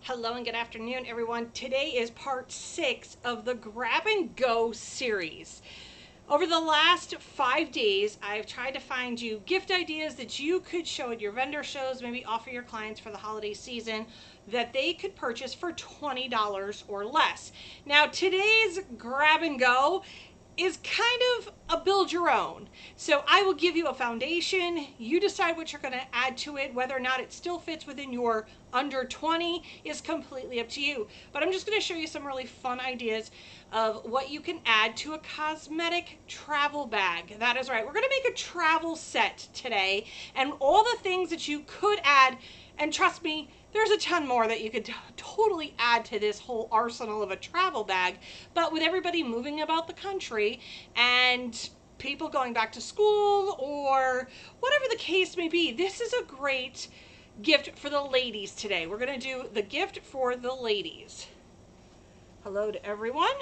Hello and good afternoon, everyone. Today is part 6 of the Grab and Go series. Over the last 5 days, I've tried to find you gift ideas that you could show at your vendor shows, maybe offer your clients for the holiday season that they could purchase for $20 or less. Now, today's Grab and Go is kind of a build your own. So I will give you a foundation. You decide what you're going to add to it. Whether or not it still fits within your under 20 is completely up to you. But I'm just going to show you some really fun ideas of what you can add to a cosmetic travel bag. That is right. We're going to make a travel set today, and all the things that you could add, and trust me, there's a ton more that you could totally add to this whole arsenal of a travel bag. But with everybody moving about the country and people going back to school or whatever the case may be, this is a great gift for the ladies today. We're going to do the gift for the ladies. Hello to everyone.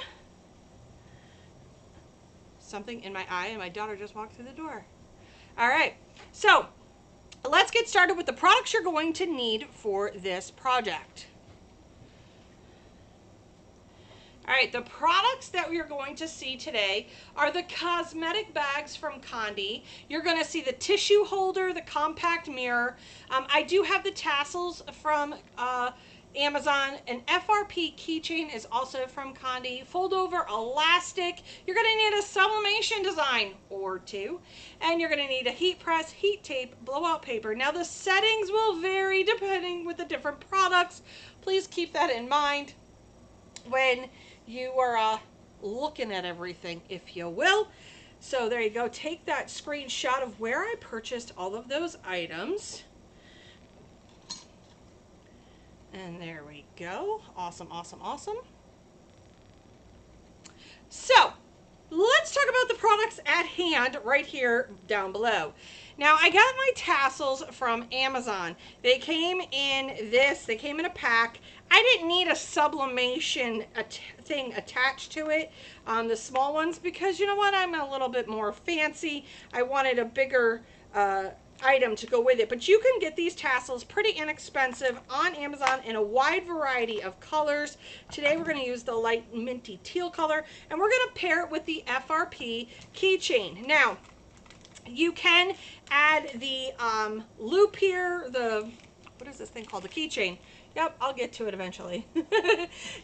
Something in my eye and my daughter just walked through the door. All right, so let's get started with the products you're going to need for this project. All right, the products that we are going to see today are the cosmetic bags from Condi. You're going to see the tissue holder, the compact mirror. I do have the tassels from Amazon. An FRP keychain is also from Condi. Fold over elastic. You're going to need a sublimation design or two. And you're going to need a heat press, heat tape, blowout paper. Now the settings will vary depending with the different products. Please keep that in mind when you are looking at everything, if you will. So there you go. Take that screenshot of where I purchased all of those items. And there we go. Awesome, awesome, awesome. So let's talk about the products at hand right here down below. Now, I got my tassels from Amazon. They came in this, they came in a pack. I didn't need a sublimation thing attached to it, the small ones, because you know what, I'm a little bit more fancy. I wanted a bigger item to go with it, but you can get these tassels pretty inexpensive on Amazon in a wide variety of colors. Today we're going to use the light minty teal color, and we're going to pair it with the FRP keychain. Now, you can add the loop here, what is this thing called? The keychain. Yep, I'll get to it eventually.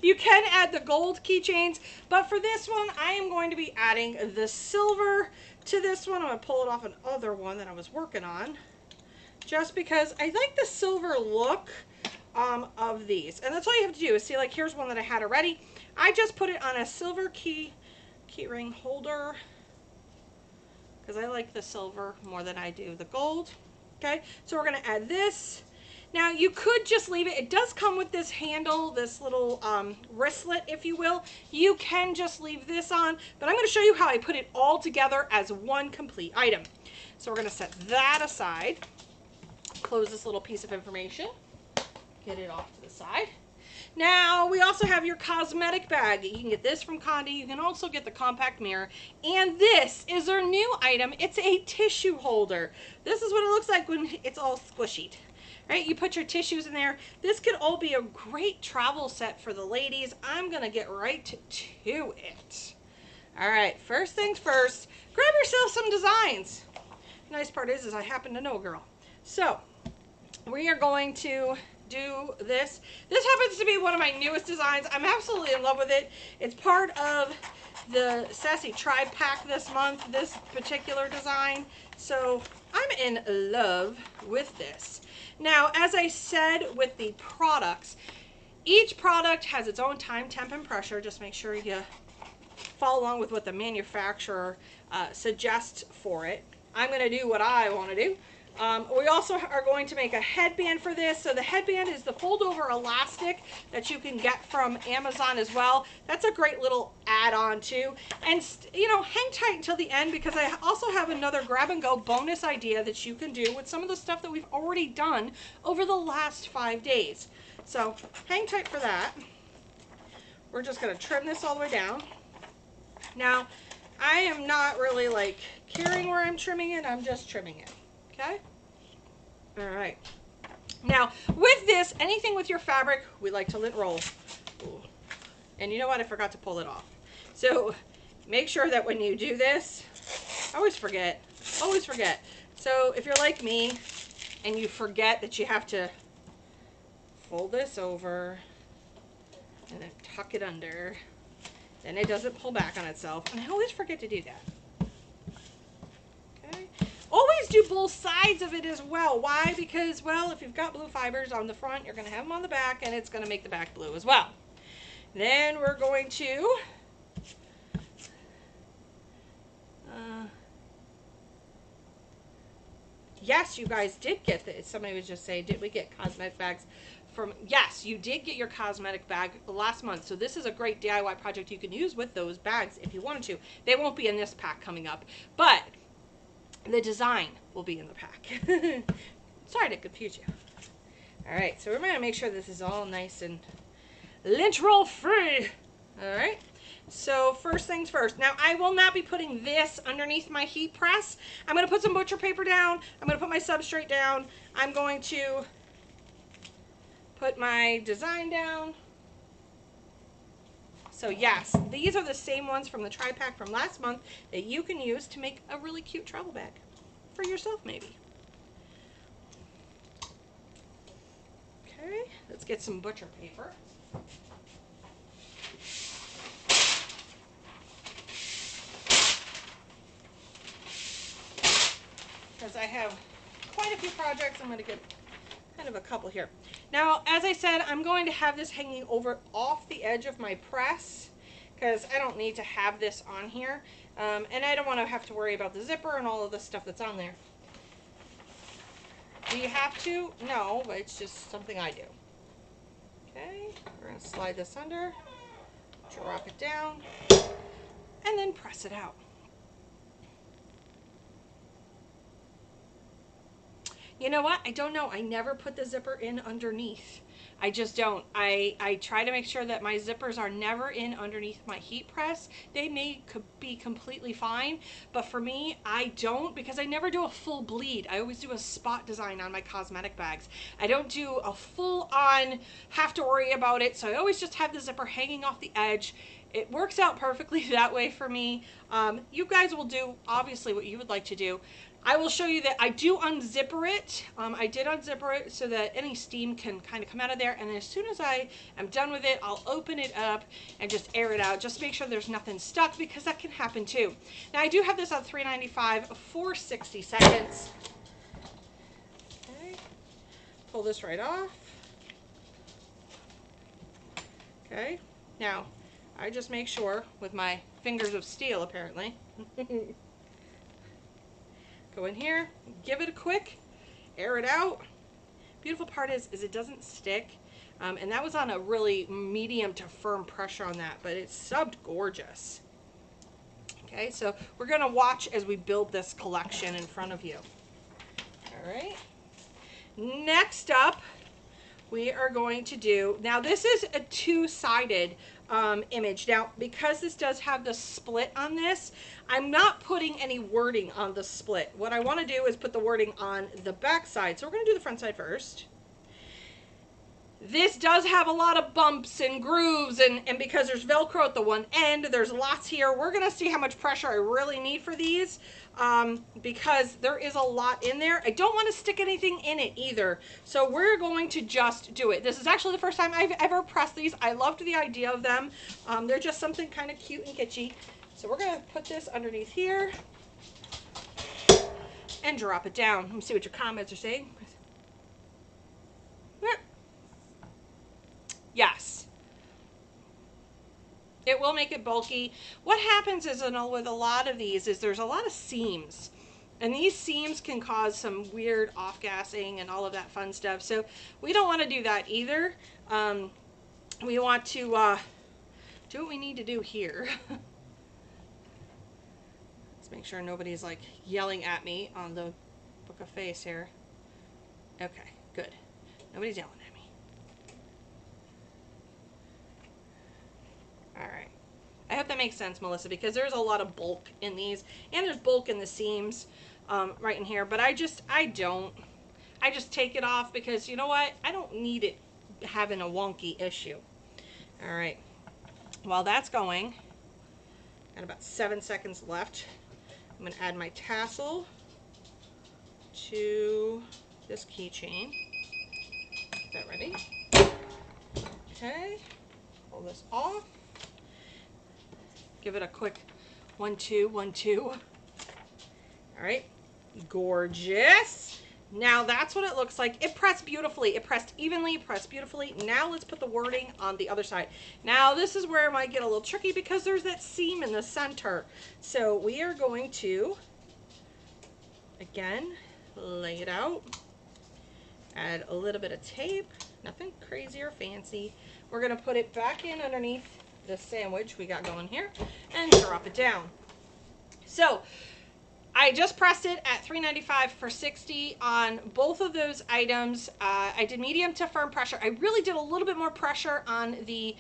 You can add the gold keychains, but for this one, I am going to be adding the silver to this one. I'm going to pull it off another one that I was working on, just because I like the silver look of these. And that's all you have to do is see, like, here's one that I had already. I just put it on a silver key ring holder, because I like the silver more than I do the gold. Okay, so we're going to add this. Now, you could just leave it. It does come with this handle, this little wristlet, if you will. You can just leave this on, but I'm going to show you how I put it all together as one complete item. So we're going to set that aside, close this little piece of information, get it off to the side. Now, we also have your cosmetic bag. You can get this from Condi. You can also get the compact mirror. And this is our new item. It's a tissue holder. This is what it looks like when it's all squishied. Right, you put your tissues in there. This could all be a great travel set for the ladies. I'm going to get right to it. All right, first things first, grab yourself some designs. The nice part is I happen to know a girl. So we are going to do this. This happens to be one of my newest designs. I'm absolutely in love with it. It's part of the Sassy Tribe pack this month, this particular design. So I'm in love with this. Now, as I said with the products, each product has its own time, temp, and pressure. Just make sure you follow along with what the manufacturer suggests for it. I'm going to do what I want to do. We also are going to make a headband for this. So the headband is the fold-over elastic that you can get from Amazon as well. That's a great little add-on too. And, you know, hang tight until the end, because I also have another grab-and-go bonus idea that you can do with some of the stuff that we've already done over the last 5 days. So hang tight for that. We're just going to trim this all the way down. Now, I am not really like caring where I'm trimming it. I'm just trimming it. Okay? All right. Now, with this, anything with your fabric, we like to lint roll. Ooh. And you know what? I forgot to pull it off. So make sure that when you do this, I always forget. Always forget. So if you're like me and you forget that you have to fold this over and then tuck it under, then it doesn't pull back on itself. And I always forget to do that. Okay. Always do both sides of it as well. Why? Because, well, if you've got blue fibers on the front, you're going to have them on the back, and it's going to make the back blue as well. Then we're going to yes, you guys did get this. Somebody was just saying, did we get cosmetic bags from? Yes, you did get your cosmetic bag last month. So this is a great DIY project you can use with those bags if you wanted to. They won't be in this pack coming up, but the design will be in the pack. Sorry to confuse you. All right, so we're going to make sure this is all nice and lint roll free. All right. So first things first. Now I will not be putting this underneath my heat press. I'm going to put some butcher paper down. I'm going to put my substrate down. I'm going to put my design down. So yes, these are the same ones from the tri-pack from last month that you can use to make a really cute travel bag for yourself maybe. Okay, let's get some butcher paper. Because I have quite a few projects, I'm going to get kind of a couple here. Now, as I said, I'm going to have this hanging over off the edge of my press because I don't need to have this on here. And I don't want to have to worry about the zipper and all of the stuff that's on there. Do you have to? No, but it's just something I do. Okay, we're going to slide this under, drop it down, and then press it out. You know what? I don't know. I never put the zipper in underneath. I just don't. I try to make sure that my zippers are never in underneath my heat press. They may be completely fine, but for me, I don't because I never do a full bleed. I always do a spot design on my cosmetic bags. I don't do a full on, have to worry about it, so I always just have the zipper hanging off the edge. It works out perfectly that way for me. You guys will do obviously what you would like to do. I will show you that I do unzipper it. I did unzipper it so that any steam can kind of come out of there. And as soon as I am done with it, I'll open it up and just air it out. Just make sure there's nothing stuck because that can happen too. Now I do have this on 395 for 60 seconds. Okay. Pull this right off. Okay. Now I just make sure with my fingers of steel apparently. Go in here, give it a quick, air it out. Beautiful part is it doesn't stick. And that was on a really medium to firm pressure on that, but it subbed gorgeous. Okay, so we're gonna watch as we build this collection in front of you. All right. Next up, we are going to do, now this is a two-sided image. Now, because this does have the split on this, I'm not putting any wording on the split. What I want to do is put the wording on the back side. So we're going to do the front side first. This does have a lot of bumps and grooves, and because there's Velcro at the one end, there's lots here. We're going to see how much pressure I really need for these because there is a lot in there. I don't want to stick anything in it either, so we're going to just do it. This is actually the first time I've ever pressed these. I loved the idea of them. They're just something kind of cute and kitschy. So we're going to put this underneath here and drop it down. Let me see what your comments are saying. Yes, it will make it bulky. What happens is with a lot of these is there's a lot of seams, and these seams can cause some weird off-gassing and all of that fun stuff. So we don't want to do that either. We want to do what we need to do here. Let's make sure nobody's like yelling at me on the book of face here. Okay, good. Nobody's yelling at me. All right. I hope that makes sense, Melissa, because there's a lot of bulk in these, and there's bulk in the seams right in here, but I I just take it off because you know what? I don't need it having a wonky issue. All right, while that's going, got about 7 seconds left. I'm gonna add my tassel to this keychain. Get that ready. Okay, pull this off. Give it a quick 1, 2, 1, 2. All right, gorgeous. Now that's what it looks like. It pressed beautifully. It pressed evenly, pressed beautifully. Now let's put the wording on the other side. Now this is where it might get a little tricky because there's that seam in the center. So we are going to, again, lay it out. Add a little bit of tape. Nothing crazy or fancy. We're going to put it back in underneath the sandwich we got going here and drop it down. So I just pressed it at $3.95 for 60 on both of those items. I did medium to firm pressure. I really did a little bit more pressure on the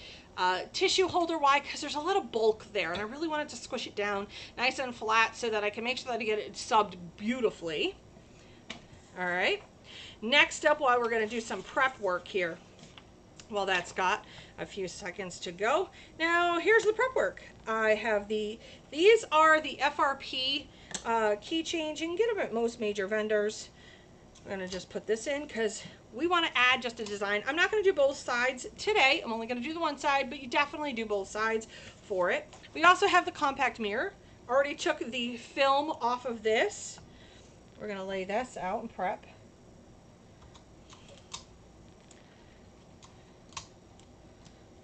tissue holder. Why? Because there's a lot of bulk there, and I really wanted to squish it down nice and flat so that I can make sure that I get it subbed beautifully. All right. Next up, while we're going to do some prep work here. Well, that's got a few seconds to go. Now, here's the prep work. I have these are the FRP keychains. You can get them at most major vendors. I'm going to just put this in because we want to add just a design. I'm not going to do both sides today. I'm only going to do the one side, but you definitely do both sides for it. We also have the compact mirror. Already took the film off of this. We're going to lay this out and prep.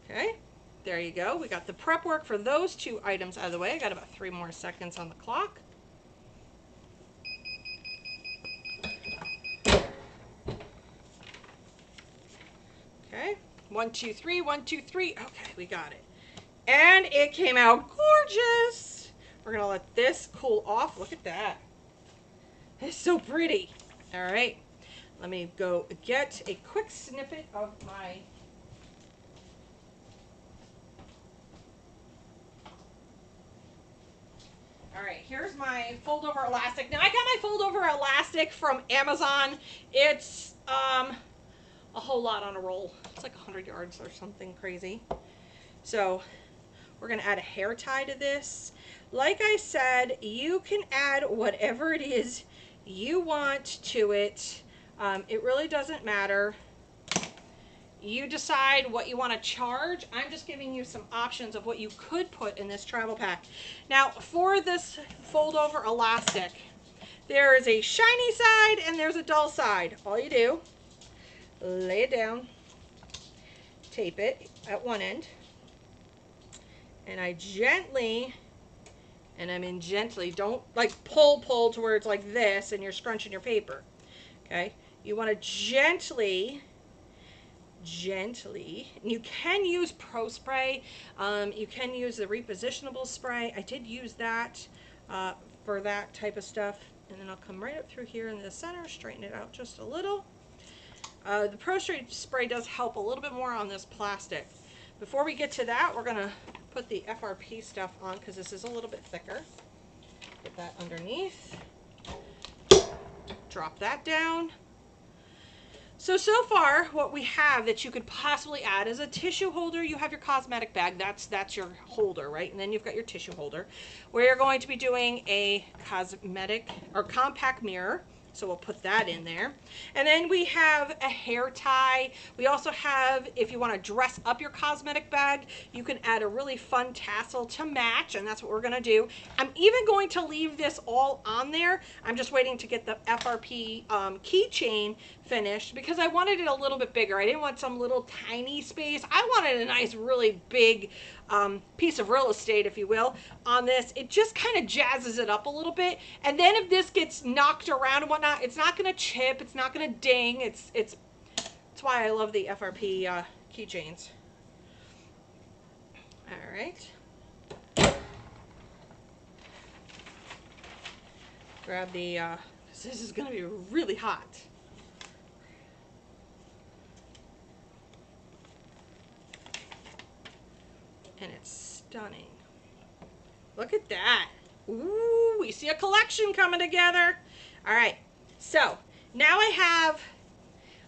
Okay, there you go. We got the prep work for those two items out of the way. I got about 3 more seconds on the clock. Okay, 1, 2, 3, 1, 2, 3. Okay, we got it. And it came out gorgeous. We're gonna let this cool off. Look at that. It's so pretty. All right, let me go get a quick snippet of my All right, here's my fold over elastic. Now I got my fold over elastic from Amazon. It's a whole lot on a roll. It's like 100 yards or something crazy. So we're gonna add a hair tie to this. Like I said, you can add whatever it is you want to it. It really doesn't matter. You decide what you want to charge. I'm just giving you some options of what you could put in this travel pack. Now, for this fold over elastic, there is a shiny side and there's a dull side. All you do, lay it down, tape it at one end, and I gently, and I mean gently, don't like pull to where it's like this and you're scrunching your paper. Okay? You want to gently, and you can use Pro Spray. You can use the repositionable spray. I did use that for that type of stuff. And then I'll come right up through here in the center, straighten it out just a little. The Pro Spray does help a little bit more on this plastic. Before we get to that, we're going to put the FRP stuff on because this is a little bit thicker. Get that underneath. Drop that down. So far, what we have that you could possibly add is a tissue holder. You have your cosmetic bag. That's your holder, right? And then you've got your tissue holder. We're going to be doing a cosmetic or compact mirror. So we'll put that in there. And then we have a hair tie. We also have, if you want to dress up your cosmetic bag, you can add a really fun tassel to match, and that's what we're going to do. I'm even going to leave this all on there. I'm just waiting to get the FRP keychain finished because I wanted it a little bit bigger. I didn't want some little tiny space. I wanted a nice, really big piece of real estate, if you will, on this. It just kind of jazzes it up a little bit. And then if this gets knocked around and whatnot, it's not going to chip. It's not going to ding. That's why I love the FRP keychains. All right. Grab the, this is going to be really hot. And it's stunning. Look at that. Ooh, we see a collection coming together. All right, so now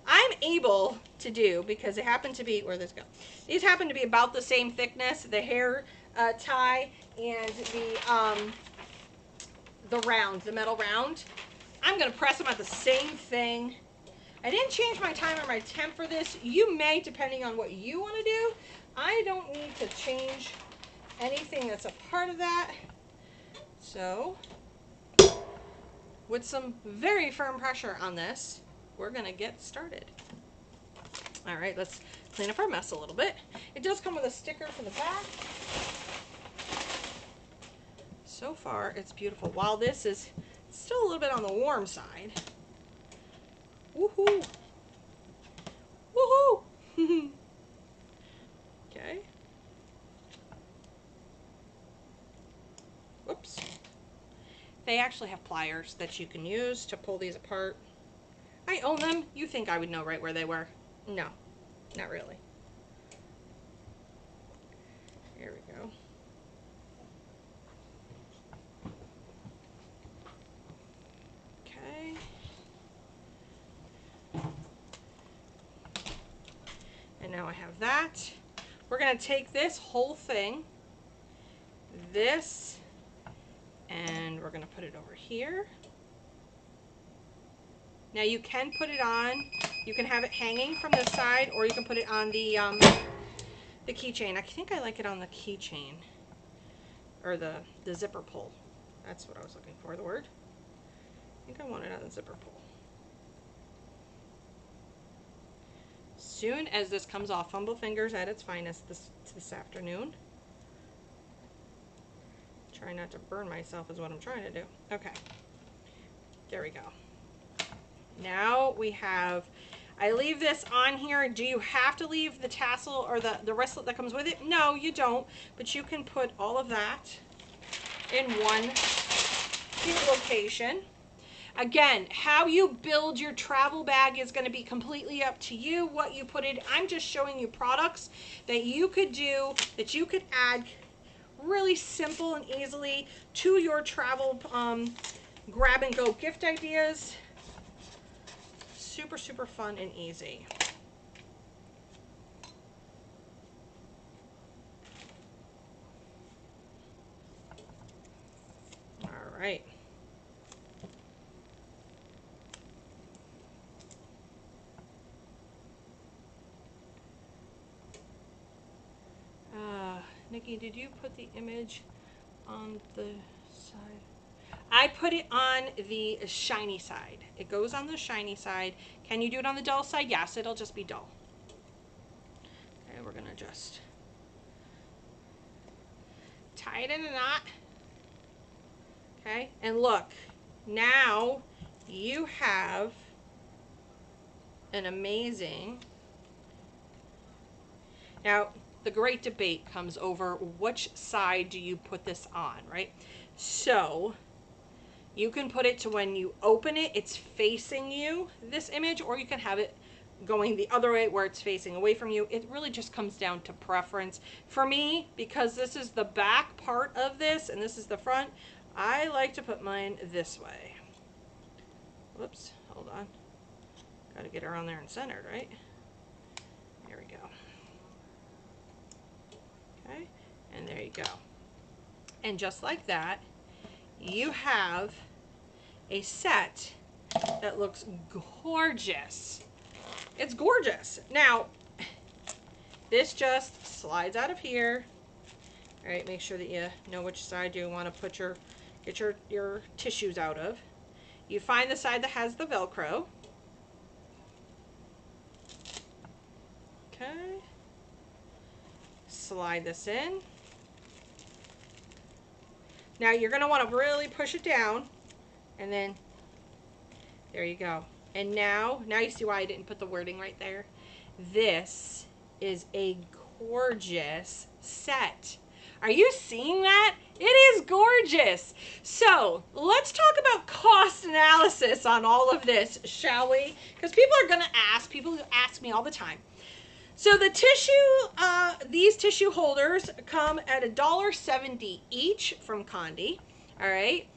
I'm able to do, because they happen to be, where'd this go? These happen to be about the same thickness, the hair tie and the round, the metal round. I'm gonna press them at the same thing. I didn't change my time or my temp for this. You may, depending on what you want to do. I don't need to change anything that's a part of that. So, with some very firm pressure on this, we're gonna get started. All right, let's clean up our mess a little bit. It does come with a sticker for the back. So far, it's beautiful. While this is still a little bit on the warm side. Woohoo! Woohoo! Okay. Whoops. They actually have pliers that you can use to pull these apart. I own them. You think I would know right where they were? No, not really. Here we go. Okay. And now I have that. We're going to take this whole thing, this, and we're going to put it over here. Now you can put it on, you can have it hanging from the side, or you can put it on the keychain. I think I like it on the keychain, or the zipper pull. That's what I was looking for, the word. I think I want it on the zipper pull. Soon as this comes off, Fumble Fingers at its finest this afternoon. Try not to burn myself is what I'm trying to do. Okay, there we go. Now we have, I leave this on here. Do you have to leave the tassel or the wristlet that comes with it? No, you don't, but you can put all of that in one cute location. Again, how you build your travel bag is going to be completely up to you, what you put in. I'm just showing you products that you could do, that you could add really simple and easily to your travel grab and go gift ideas. Super, super fun and easy. All right. Nikki, did you put the image on the side? I put it on the shiny side. It goes on the shiny side. Can you do it on the dull side? Yes, it'll just be dull. Okay, we're gonna just tie it in a knot. Okay, and look, now you have an amazing, now the great debate comes over which side do you put this on, right? So you can put it to when you open it, it's facing you, this image, or you can have it going the other way where it's facing away from you. It really just comes down to preference. For me, because this is the back part of this and this is the front, I like to put mine this way. Whoops, hold on. Got to get her on there and centered, right? There we go. Okay, and there you go. And just like that, you have a set that looks gorgeous. It's gorgeous. Now, this just slides out of here. All right, make sure that you know which side you want to put get your tissues out of. You find the side that has the Velcro. Okay. Slide this in. Now you're going to want to really push it down, and then there you go. And now you see why I didn't put the wording right there. This is a gorgeous set. Are you seeing that? It is gorgeous. So let's talk about cost analysis on all of this, shall we? Because people ask me all the time. So the tissue, these tissue holders come at $1.70 each from Condi, all right?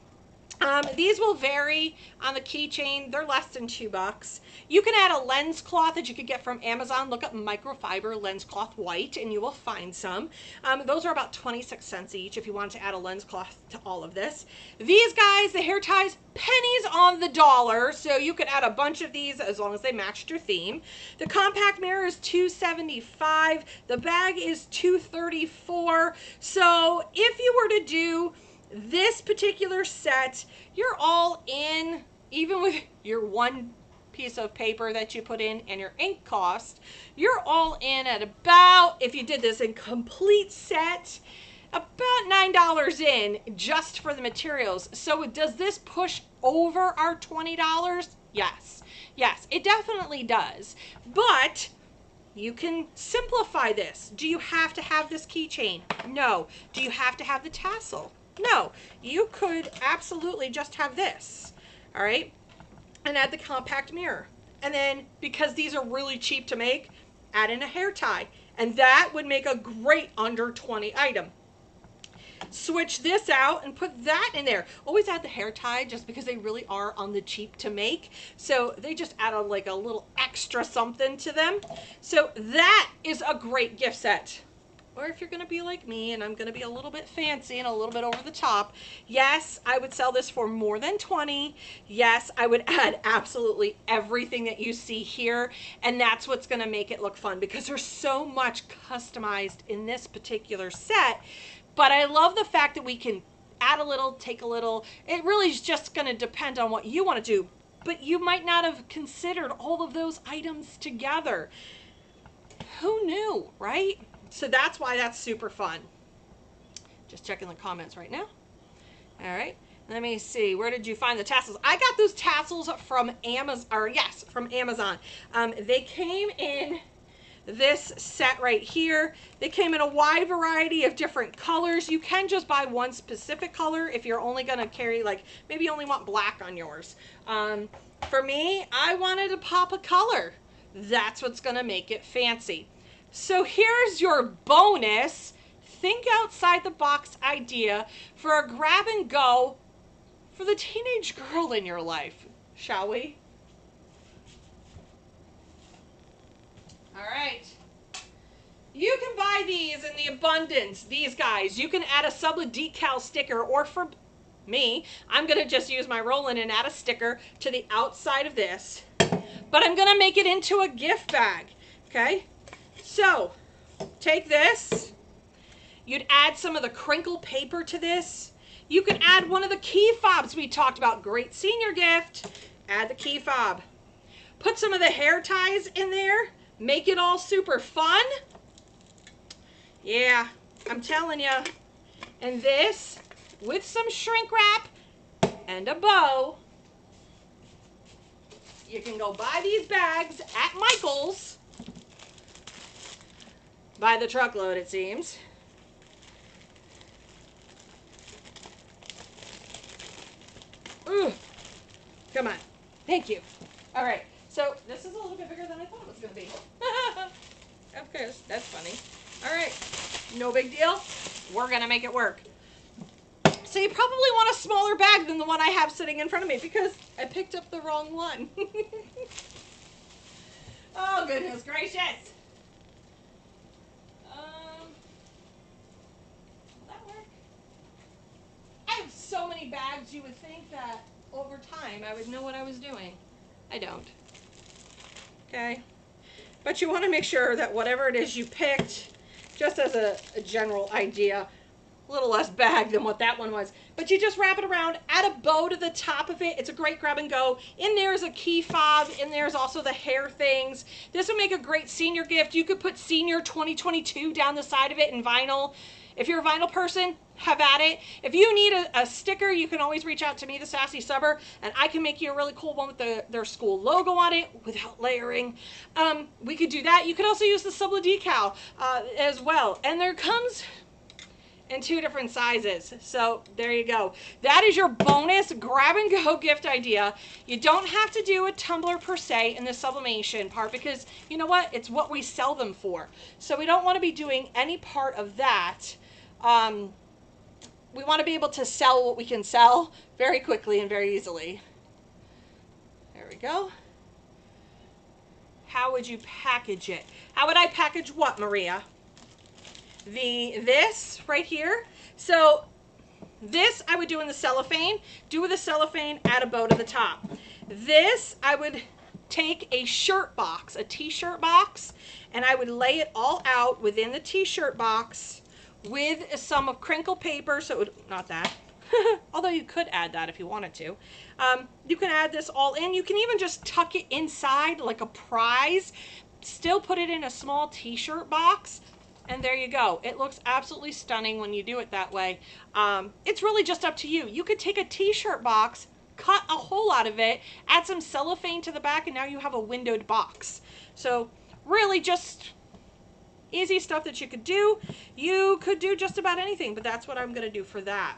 These will vary on the keychain. They're less than $2. You can add a lens cloth that you could get from Amazon. Look up microfiber lens cloth white and you will find some. Those are about 26 cents each if you want to add a lens cloth to all of this. These guys, the hair ties, pennies on the dollar. So you could add a bunch of these as long as they matched your theme. The compact mirror is $2.75. The bag is $2.34. So if you were to do this particular set, you're all in, even with your one piece of paper that you put in and your ink cost, you're all in at about, if you did this in complete set, about $9 in just for the materials. So does this push over our $20? Yes. Yes, it definitely does. But you can simplify this. Do you have to have this keychain? No. Do you have to have the tassel? No. You could absolutely just have this, all right, and add the compact mirror. And then, because these are really cheap to make, add in a hair tie. And that would make a great under 20 item. Switch this out and put that in there. Always add the hair tie just because they really are on the cheap to make. So they just add like a little extra something to them. So that is a great gift set. Or if you're going to be like me and I'm going to be a little bit fancy and a little bit over the top, yes, I would sell this for more than 20. Yes, I would add absolutely everything that you see here. And that's what's going to make it look fun because there's so much customized in this particular set. But I love the fact that we can add a little, take a little. It really is just going to depend on what you want to do. But you might not have considered all of those items together. Who knew, right? So that's why that's super fun. Just checking the comments right now. All right. Let me see. Where did you find the tassels? I got those tassels from Amazon. Or yes, from Amazon. They came in this set right here. They came in a wide variety of different colors. You can just buy one specific color if you're only going to carry, like, maybe you only want black on yours. For me, I wanted to pop a color. That's what's going to make it fancy. So here's your bonus, think outside the box idea for a grab and go for the teenage girl in your life, shall we? All right. You can buy these in the abundance, these guys. You can add a Subla decal sticker, or for me, I'm going to just use my roll-in and add a sticker to the outside of this. But I'm going to make it into a gift bag, okay? So, take this, you'd add some of the crinkle paper to this. You could add one of the key fobs we talked about, great senior gift. Add the key fob. Put some of the hair ties in there, make it all super fun. Yeah, I'm telling you. And this, with some shrink wrap and a bow, you can go buy these bags at Michael's. By the truckload, it seems. Ooh, come on. Thank you. All right. So this is a little bit bigger than I thought it was going to be. Of course. That's funny. All right. No big deal. We're going to make it work. So you probably want a smaller bag than the one I have sitting in front of me because I picked up the wrong one. Oh, goodness gracious. So many bags, you would think that over time I would know what I was doing. I don't. Okay? But you want to make sure that whatever it is you picked, just as a general idea, a little less bag than what that one was. But you just wrap it around, add a bow to the top of it. It's a great grab and go. In there is a key fob. In there's also the hair things. This would make a great senior gift. You could put Senior 2022 down the side of it in vinyl. If you're a vinyl person, have at it. If you need a sticker, you can always reach out to me, the Sassy Subber, and I can make you a really cool one with their school logo on it without layering. We could do that. You could also use the Subla decal as well. And there comes in 2 different sizes. So there you go. That is your bonus grab and go gift idea. You don't have to do a tumbler per se in the sublimation part because you know what? It's what we sell them for. So we don't want to be doing any part of that. we want to be able to sell what we can sell very quickly and very easily. There we go. How would you package it? How would I package what, Maria? This right here. So this I would do in the cellophane. Do with a cellophane, add a bow to the top. This I would take a shirt box, a t-shirt box, and I would lay it all out within the t-shirt box with some of crinkle paper. So it would, not that, although you could add that if you wanted to. You can add this all in. You can even just tuck it inside like a prize. Still put it in a small t-shirt box. And there you go. It looks absolutely stunning when you do it that way. It's really just up to you. You could take a t-shirt box, cut a hole out of it, add some cellophane to the back, and now you have a windowed box. So really just easy stuff that you could do. You could do just about anything, but that's what I'm going to do for that.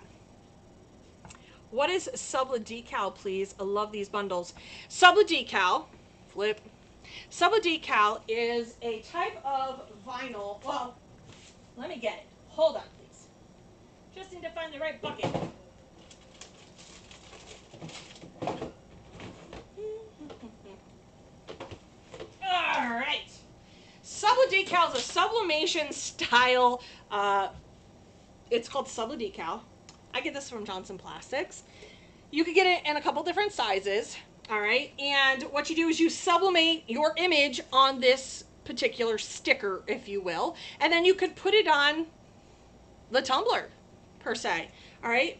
What is Subla Decal, please? I love these bundles. Subla Decal, flip. Subla Decal is a type of vinyl. Well, let me get it. Hold on, please. Just need to find the right bucket. All right. Subla Decal is a sublimation style. It's called Subla Decal. I get this from Johnson Plastics. You could get it in a couple different sizes. All right. And what you do is you sublimate your image on this particular sticker, if you will, and then you could put it on the tumbler per se. All right.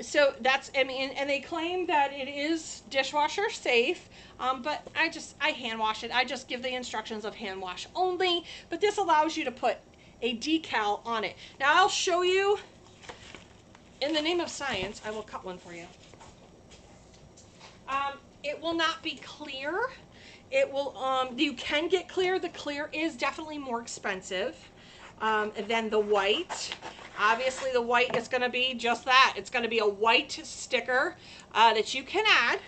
So that's, I mean, and they claim that it is dishwasher safe, but I hand wash it. I just give the instructions of hand wash only, but this allows you to put a decal on it. Now I'll show you, in the name of science, I will cut one for you. It will not be clear. It will, you can get clear. The clear is definitely more expensive than the white. Obviously the white is going to be just that. It's going to be a white sticker that you can add.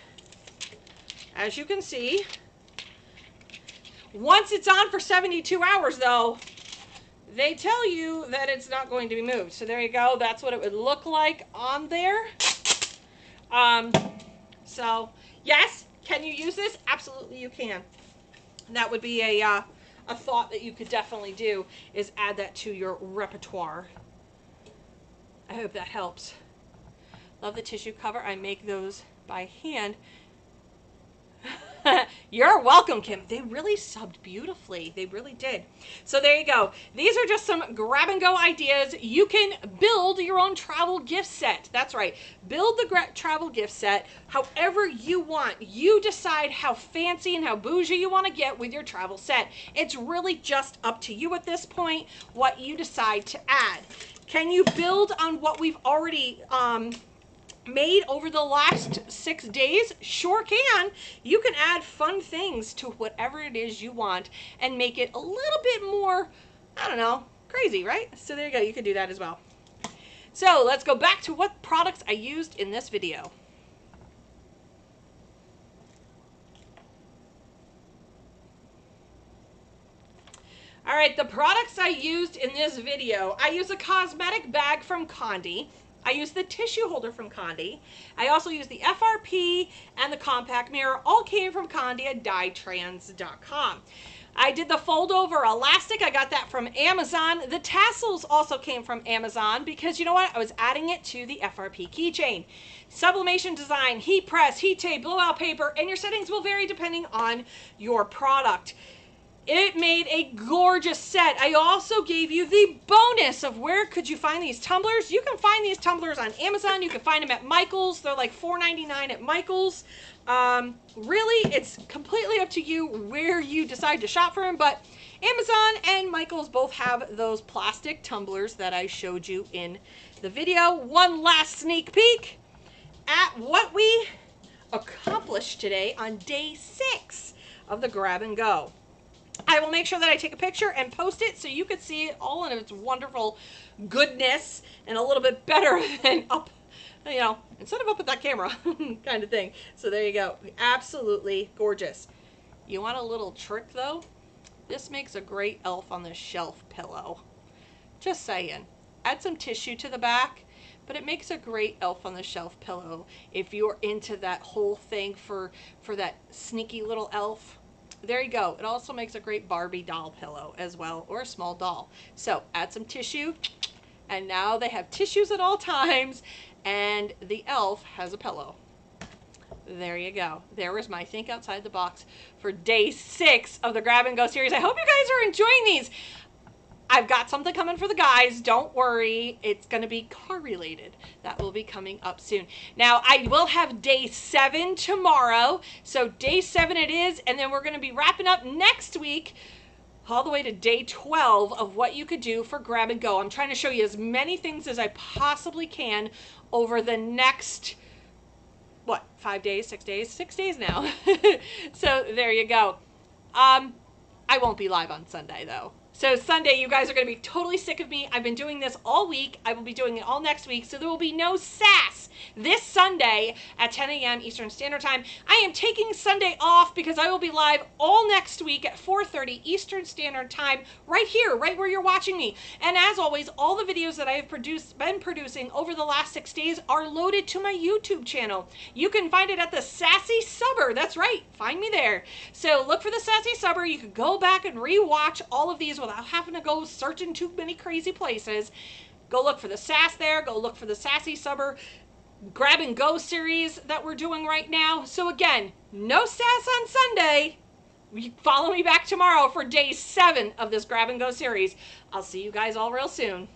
As you can see, once it's on for 72 hours though, they tell you that it's not going to be moved. So there you go. That's what it would look like on there. So yes, can you use this? Absolutely you can. That would be a thought that you could definitely do, is add that to your repertoire. I hope that helps. Love the tissue cover. I make those by hand. You're welcome, Kim. They really subbed beautifully. They really did. So there you go. These are just some grab and go ideas. You can build your own travel gift set. That's right. Build the travel gift set however you want. You decide how fancy and how bougie you want to get with your travel set. It's really just up to you at this point what you decide to add. Can you build on what we've already made over the last 6 days? Sure can. You can add fun things to whatever it is you want and make it a little bit more, I don't know, crazy, right? So there you go. You can do that as well. So let's go back to what products I used in this video. All right, the products I used in this video. I used a cosmetic bag from Condi. I used the tissue holder from Condi. I also used the FRP and the compact mirror. All came from Condi at dyetrans.com. I did the fold over elastic. I got that from Amazon. The tassels also came from Amazon because you know what? I was adding it to the FRP keychain. Sublimation design, heat press, heat tape, blowout paper, and your settings will vary depending on your product. It made a gorgeous set. I also gave you the bonus of where could you find these tumblers. You can find these tumblers on Amazon. You can find them at Michael's. They're like $4.99 at Michael's. Really, it's completely up to you where you decide to shop for them, but Amazon and Michael's both have those plastic tumblers that I showed you in the video. One last sneak peek at what we accomplished today on day 6 of the grab and go. I will make sure that I take a picture and post it so you can see it all in its wonderful goodness and a little bit better than up, you know, instead of up at that camera kind of thing. So there you go. Absolutely gorgeous. You want a little trick though? This makes a great elf on the shelf pillow. Just saying. Add some tissue to the back. but it makes a great elf on the shelf pillow if you're into that whole thing for that sneaky little elf. There you go. It also makes a great Barbie doll pillow as well, or a small doll. So add some tissue, and now they have tissues at all times, and the elf has a pillow. There you go. There was my Think Outside the Box for day 6 of the Grab and Go series. I hope you guys are enjoying these. I've got something coming for the guys. Don't worry. It's going to be car related. That will be coming up soon. Now, I will have day 7 tomorrow. So day 7 it is. And then we're going to be wrapping up next week all the way to day 12 of what you could do for Grab and Go. I'm trying to show you as many things as I possibly can over the next, what, 5 days, 6 days? 6 days now. So there you go. I won't be live on Sunday though. So Sunday, you guys are going to be totally sick of me. I've been doing this all week. I will be doing it all next week. So there will be no sass this Sunday at 10 a.m. Eastern Standard Time. I am taking Sunday off because I will be live all next week at 4:30 Eastern Standard Time, right here, right where you're watching me. And as always, all the videos that I have been producing over the last 6 days are loaded to my YouTube channel. You can find it at the Sassy Subber. That's right. Find me there. So look for the Sassy Subber. You can go back and rewatch all of these without having to go searching too many crazy places. Go look for the sass there. Go look for the Sassy Subber Grab and Go series that we're doing right now. So again, no sass on Sunday. Follow me back tomorrow for day 7 of this Grab and Go series. I'll see you guys all real soon.